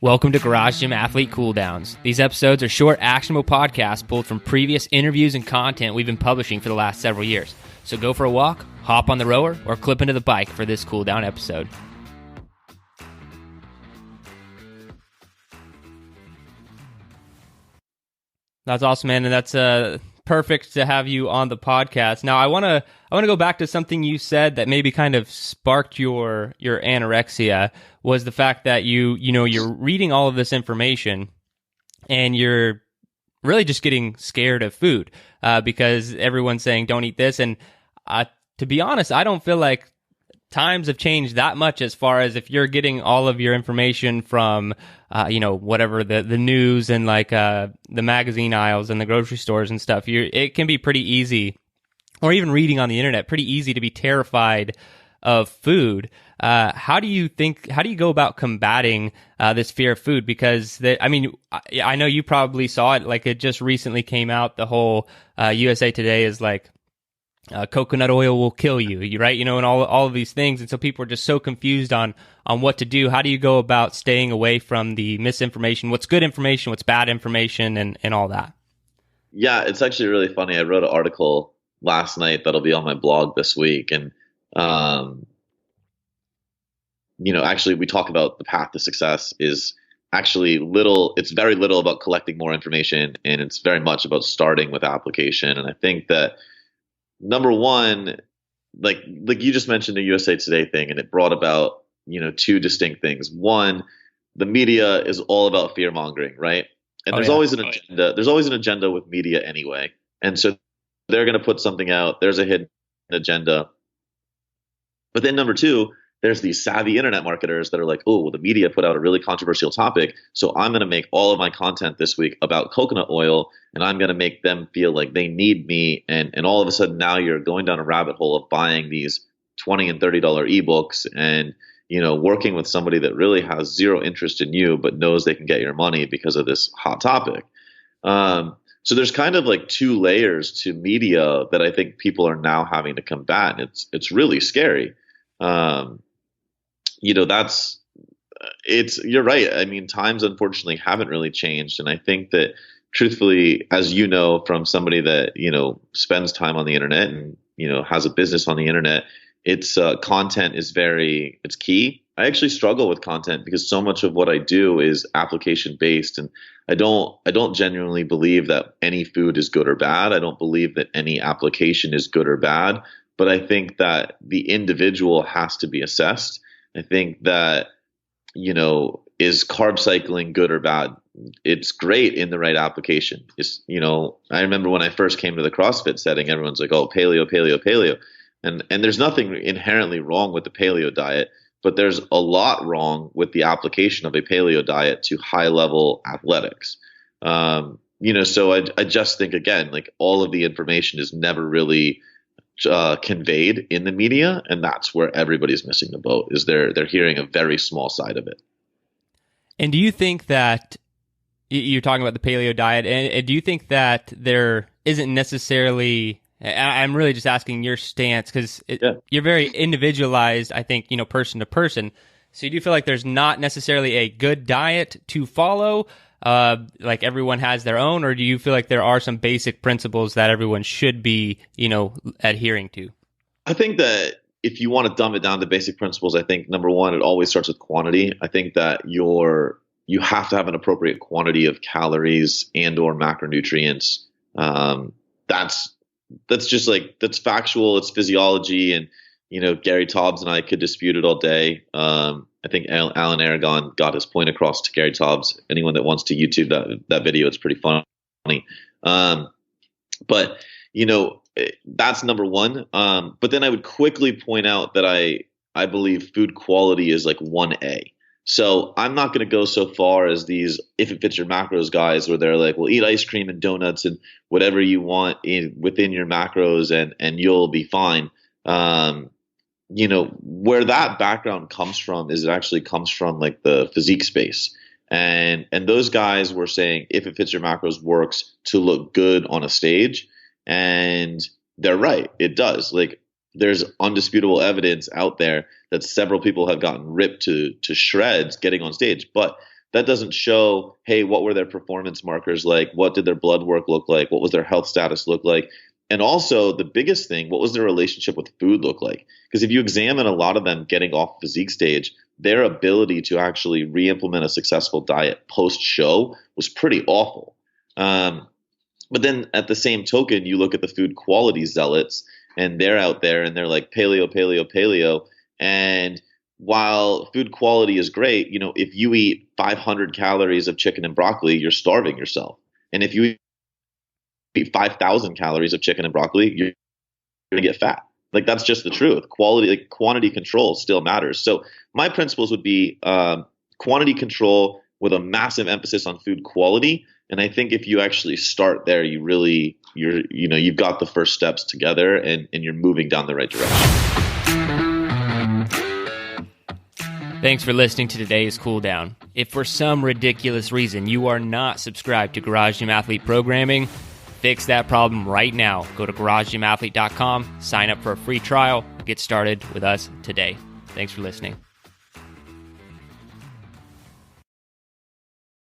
Welcome to Garage Gym Athlete Cooldowns. These episodes are short, actionable podcasts pulled from previous interviews and content we've been publishing for the last several years. So go for a walk, hop on the rower, or clip into the bike for this cooldown episode. That's awesome, man, and that's perfect to have you on the podcast. Now, I want to go back to something you said that maybe kind of sparked your anorexia, was the fact that you're reading all of this information and you're really just getting scared of food because everyone's saying don't eat this. And to be honest, I don't feel like times have changed that much as far as if you're getting all of your information from whatever the news and like the magazine aisles and the grocery stores and stuff. It can be pretty easy, or even reading on the internet, pretty easy to be terrified of food. How do you go about combating this fear of food? Because I know you probably saw it, like it just recently came out, the whole USA Today is like, coconut oil will kill you, right? And all of these things. And so people are just so confused on what to do. How do you go about staying away from the misinformation? What's good information? What's bad information, and all that? Yeah, it's actually really funny. I wrote an article last night that'll be on my blog this week. And, actually we talk about the path to success is actually it's very little about collecting more information, and it's very much about starting with application. And I think that number one, like you just mentioned the USA Today thing, and it brought about, two distinct things. One, the media is all about fear mongering, right? And there's always an agenda. There's always an agenda with media anyway. And so they're going to put something out. There's a hidden agenda. But then number two, there's these savvy internet marketers that are like, oh, well, the media put out a really controversial topic, so I'm going to make all of my content this week about coconut oil, and I'm going to make them feel like they need me. And all of a sudden now you're going down a rabbit hole of buying these $20 and $30 ebooks and, working with somebody that really has zero interest in you, but knows they can get your money because of this hot topic. So there's kind of like two layers to media that I think people are now having to combat. And it's really scary. You're right. I mean, times unfortunately haven't really changed. And I think that truthfully, as you know, from somebody that, spends time on the internet and, has a business on the internet, it's content is it's key. I actually struggle with content because so much of what I do is application based. And I don't genuinely believe that any food is good or bad. I don't believe that any application is good or bad. But I think that the individual has to be assessed. I think that, is carb cycling good or bad? It's great in the right application. I remember when I first came to the CrossFit setting, everyone's like, oh, paleo, paleo, paleo. And there's nothing inherently wrong with the paleo diet, but there's a lot wrong with the application of a paleo diet to high level athletics. So I just think, again, like all of the information is never really conveyed in the media, and that's where everybody's missing the boat, is they're hearing a very small side of it. And do you think that you're talking about the paleo diet, and do you think that there isn't necessarily, I'm really just asking your stance, because you're very individualized, I think, person to person. So you do feel like there's not necessarily a good diet to follow, like everyone has their own, or do you feel like there are some basic principles that everyone should be, adhering to? I think that if you want to dumb it down to basic principles, I think number one, it always starts with quantity. I think that you have to have an appropriate quantity of calories and or macronutrients. That's just like, that's factual. It's physiology. And, Gary Taubes and I could dispute it all day. I think Alan Aragon got his point across to Gary Taubes. Anyone that wants to YouTube that video, it's pretty funny. But that's number one. But then I would quickly point out that I believe food quality is like 1A. So I'm not going to go so far as these if it fits your macros guys, where they're like, well, eat ice cream and donuts and whatever you want within your macros and you'll be fine. Where that background comes from is it actually comes from like the physique space. And those guys were saying if it fits your macros works to look good on a stage. And they're right. It does. Like there's undisputable evidence out there that several people have gotten ripped to shreds getting on stage. But that doesn't show, hey, what were their performance markers like? What did their blood work look like? What was their health status look like? And also, the biggest thing, what was their relationship with food look like? Because if you examine a lot of them getting off physique stage, their ability to actually re-implement a successful diet post-show was pretty awful. But then at the same token, you look at the food quality zealots, and they're out there and they're like paleo, paleo, paleo. And while food quality is great, if you eat 500 calories of chicken and broccoli, you're starving yourself. And if you eat 5,000 calories of chicken and broccoli, you're going to get fat. Like, that's just the truth. Quantity control still matters. So my principles would be quantity control with a massive emphasis on food quality. And I think if you actually start there, you've got the first steps together, and you're moving down the right direction. Thanks for listening to today's Cool Down. If for some ridiculous reason you are not subscribed to Garage Gym Athlete programming, fix that problem right now. Go to GarageGymAthlete.com, sign up for a free trial, get started with us today. Thanks for listening.